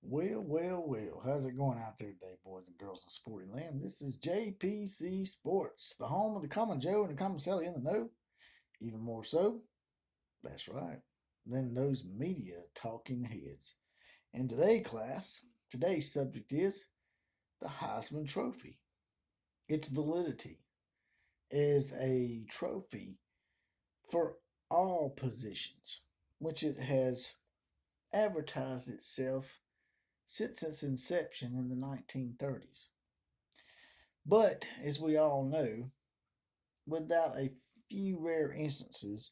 Well. How's it going out there today, boys and girls in sporting land? This is JPC Sports, the home of the common Joe and the common Sally in the know. Even more so, that's right, than those media talking heads. In today's subject is the Heisman Trophy. Its validity is a trophy for all positions, which it has advertised itself since its inception in the 1930s. But as we all know, without a few rare instances,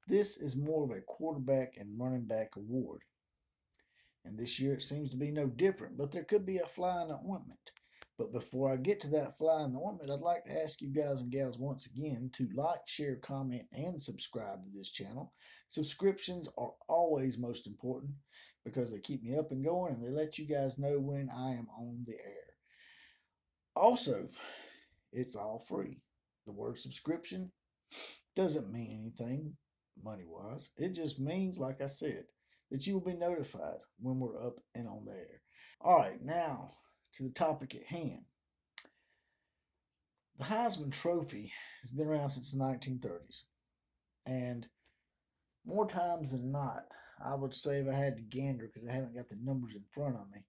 this is more of a quarterback and running back award. And this year it seems to be no different, but there could be a fly in the ointment. But before I get to that fly in the ointment, I'd like to ask you guys and gals once again to like, share, comment, and subscribe to this channel. Subscriptions are always most important because they keep me up and going and they let you guys know when I am on the air. Also, it's all free. The word subscription doesn't mean anything money wise. It just means, like I said, that you will be notified when we're up and on the air. All right, now to the topic at hand. The Heisman Trophy has been around since the 1930s. And more times than not, I would say if I had to gander, because I haven't got the numbers in front of me,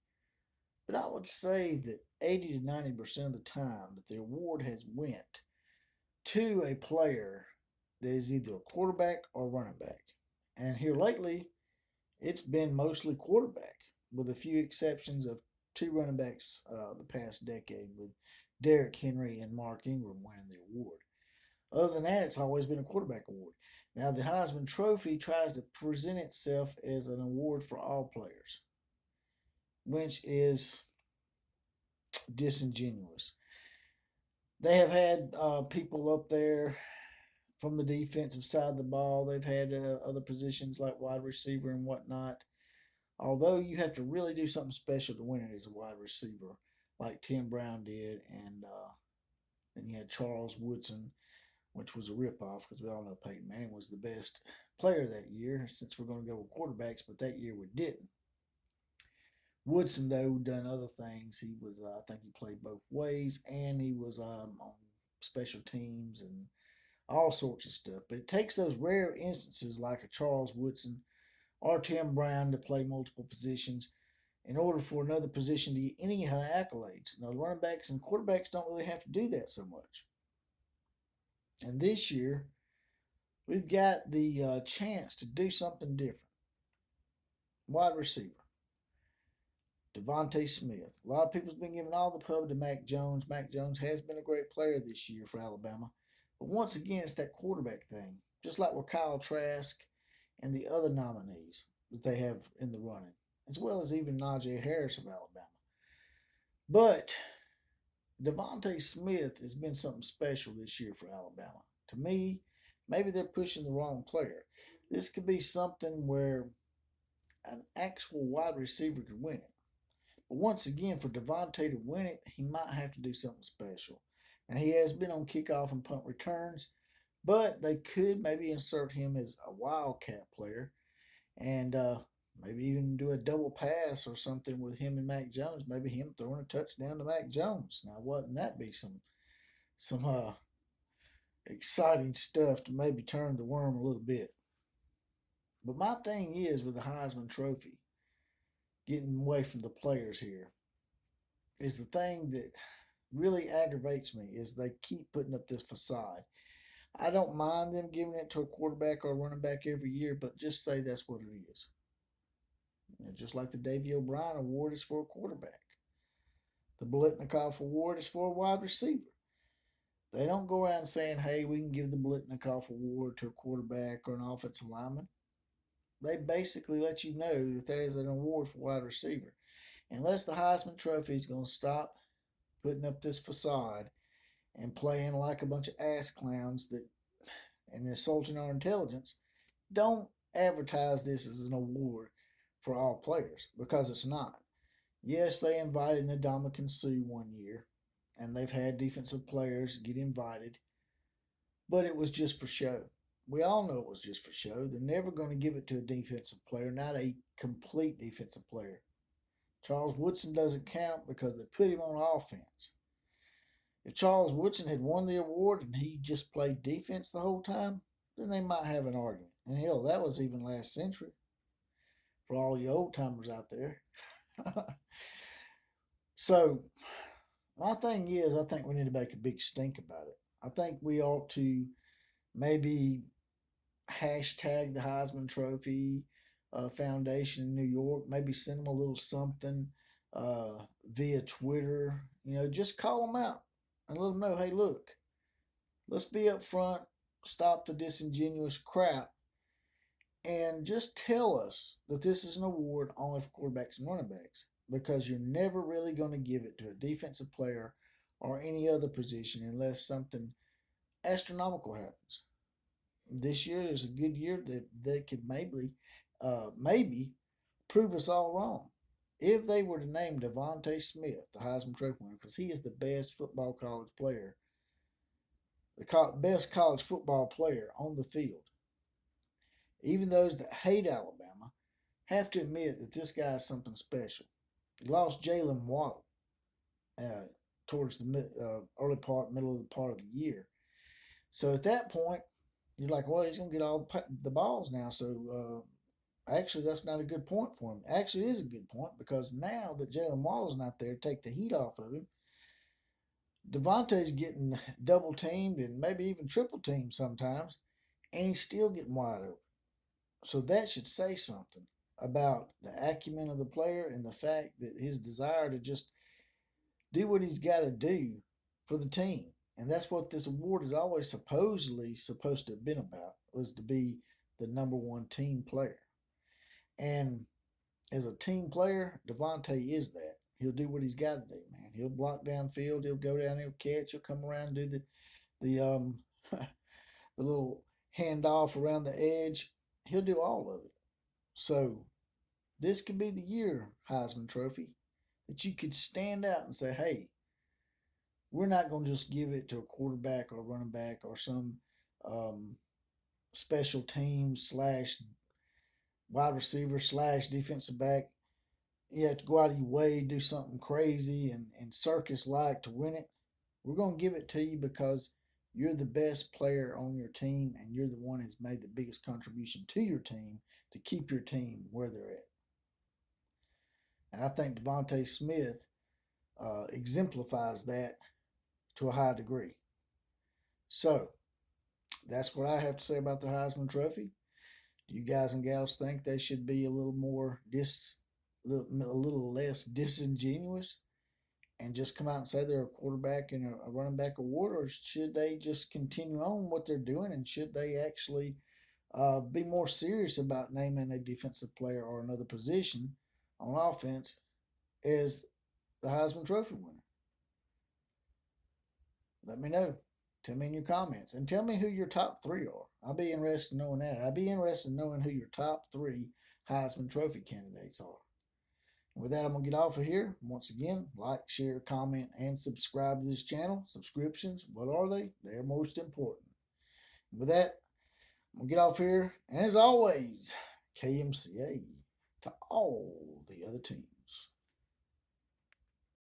but I would say that 80 to 90% of the time that the award has went to a player that is either a quarterback or running back. And here lately, it's been mostly quarterback, with a few exceptions of two running backs the past decade, with Derrick Henry and Mark Ingram winning the award. Other than that, it's always been a quarterback award. Now, the Heisman Trophy tries to present itself as an award for all players, which is disingenuous. They have had people up there from the defensive side of the ball. They've had other positions like wide receiver and whatnot. Although you have to really do something special to win it as a wide receiver, like Tim Brown did, and then you had Charles Woodson, which was a ripoff because we all know Peyton Manning was the best player that year. Since we're going to go with quarterbacks, but that year we didn't. Woodson, though, done other things. He was, I think, he played both ways, and he was on special teams and all sorts of stuff. But it takes those rare instances like a Charles Woodson or Tim Brown to play multiple positions in order for another position to get any kind of accolades. Now, running backs and quarterbacks don't really have to do that so much. And this year, we've got the chance to do something different. Wide receiver, Devonta Smith. A lot of people's been giving all the pub to Mac Jones. Mac Jones has been a great player this year for Alabama. But once again, it's that quarterback thing. Just like with Kyle Trask and the other nominees that they have in the running, as well as even Najee Harris of Alabama. But Devonta Smith has been something special this year for Alabama. To me, maybe they're pushing the wrong player. This could be something where an actual wide receiver could win it. But once again, for Devontae to win it, he might have to do something special. Now, he has been on kickoff and punt returns, but they could maybe insert him as a wildcat player and maybe even do a double pass or something with him and Mac Jones. Maybe him throwing a touchdown to Mac Jones. Now, wouldn't that be some exciting stuff to maybe turn the worm a little bit? But my thing is with the Heisman Trophy, getting away from the players here, is the thing that really aggravates me is they keep putting up this facade. I don't mind them giving it to a quarterback or a running back every year, but just say that's what it is. Just like the Davy O'Brien Award is for a quarterback, the Blitnikoff Award is for a wide receiver. They don't go around saying, hey, we can give the Blitnikoff Award to a quarterback or an offensive lineman. They basically let you know that there is an award for wide receiver. Unless the Heisman Trophy is going to stop putting up this facade and playing like a bunch of ass clowns that and insulting our intelligence, don't advertise this as an award for all players because it's not. Yes, they invited Ndamukong Suh one year, and they've had defensive players get invited, but it was just for show. We all know it was just for show. They're never going to give it to a defensive player, not a complete defensive player. Charles Woodson doesn't count because they put him on offense. If Charles Woodson had won the award and he just played defense the whole time, then they might have an argument. And hell, that was even last century for all you old timers out there. So my thing is, I think we need to make a big stink about it. I think we ought to maybe hashtag the Heisman Trophy Foundation in New York. Maybe send them a little something via Twitter. Just call them out and let them know, hey, look, let's be up front, stop the disingenuous crap, and just tell us that this is an award only for quarterbacks and running backs because you're never really going to give it to a defensive player or any other position unless something astronomical happens. This year is a good year that they could maybe prove us all wrong. If they were to name Devonta Smith the Heisman Trophy winner, because he is the best football college player, the best college football player on the field, even those that hate Alabama have to admit that this guy is something special. He lost Jalen Waddle towards the middle of the part of the year. So at that point, you're like, well, he's going to get all the balls now. So actually, that's not a good point for him. Actually, it is a good point because now that Jalen Waddle's not there, take the heat off of him. Devontae's getting double teamed and maybe even triple teamed sometimes, and he's still getting wide open. So that should say something about the acumen of the player and the fact that his desire to just do what he's got to do for the team. And that's what this award is always supposedly supposed to have been about, was to be the number one team player. And as a team player, Devonta is that. He'll do what he's got to do, man. He'll block downfield. He'll go down. He'll catch. He'll come around and do the the little handoff around the edge. He'll do all of it. So this could be the year, Heisman Trophy, that you could stand out and say, hey, we're not going to just give it to a quarterback or a running back or some special team / wide receiver / defensive back. You have to go out of your way, do something crazy and circus like to win it. We're going to give it to you because you're the best player on your team and you're the one that's made the biggest contribution to your team to keep your team where they're at. And I think Devonta Smith exemplifies that to a high degree. So that's what I have to say about the Heisman Trophy. Do you guys and gals think they should be a little more a little less disingenuous and just come out and say they're a quarterback and a running back award, or should they just continue on what they're doing, and should they actually be more serious about naming a defensive player or another position on offense as the Heisman Trophy winner? Let me know. Tell me in your comments and tell me who your top three are. I'll be interested in knowing that. I'd be interested in knowing who your top three Heisman Trophy candidates are. With that, I'm going to get off of here. Once again, like, share, comment, and subscribe to this channel. Subscriptions, what are they? They're most important. With that, I'm going to get off here. And as always, KMCA to all the other teams.